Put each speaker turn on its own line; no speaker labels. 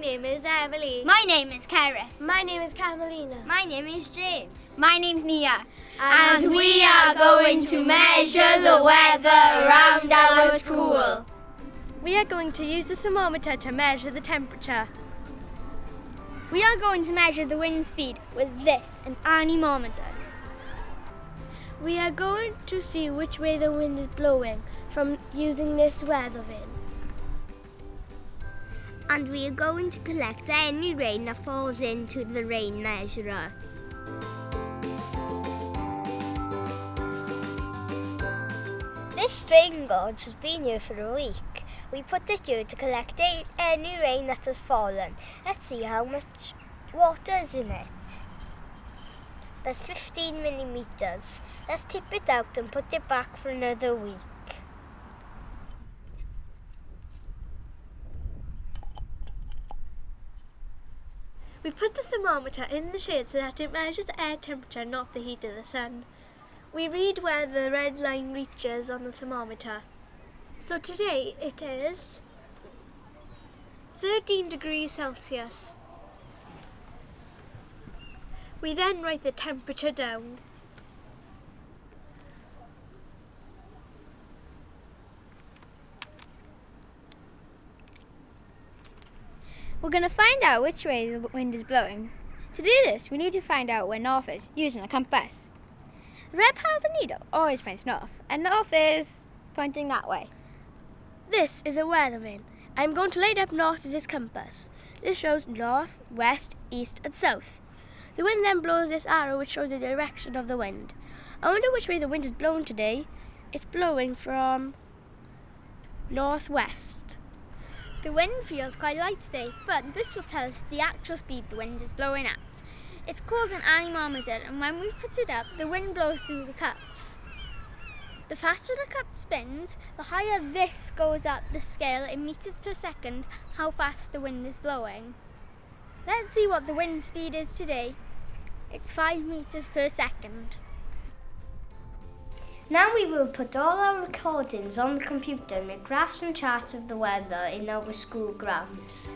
name is Emily.
My name is Keris.
My name is Carmelina.
My name is James.
My name's Nia.
And we are going to measure the weather around our school.
We are going to use the thermometer to measure the temperature.
We are going to measure the wind speed with this, an anemometer.
We are going to see which way the wind is blowing from using this weather vane.
And we are going to collect any rain that falls into the rain measurer. This strain gauge has been here for a week. We put it here to collect any rain that has fallen. Let's see how much water is in it. There's 15 millimetres. Let's tip it out and put it back for another week.
We put the thermometer in the shade so that it measures air temperature, not the heat of the sun. We read where the red line reaches on the thermometer. So today it is 13 degrees Celsius. We then write the temperature down.
We're going to find out which way the wind is blowing. To do this, we need to find out where north is using a compass. The red part of the needle always points north, and north is pointing that way.
This is a weather vane. I'm going to light up north with this compass. This shows north, west, east and south. The wind then blows this arrow which shows the direction of the wind. I wonder which way the wind is blowing today. It's blowing from northwest.
The wind feels quite light today, but this will tell us the actual speed the wind is blowing at. It's called an anemometer, and when we put it up, the wind blows through the cups. The faster the cup spins, the higher this goes up the scale in meters per second, how fast the wind is blowing. Let's see what the wind speed is today. It's 5 meters per second.
Now we will put all our recordings on the computer and make graphs and charts of the weather in our school grounds.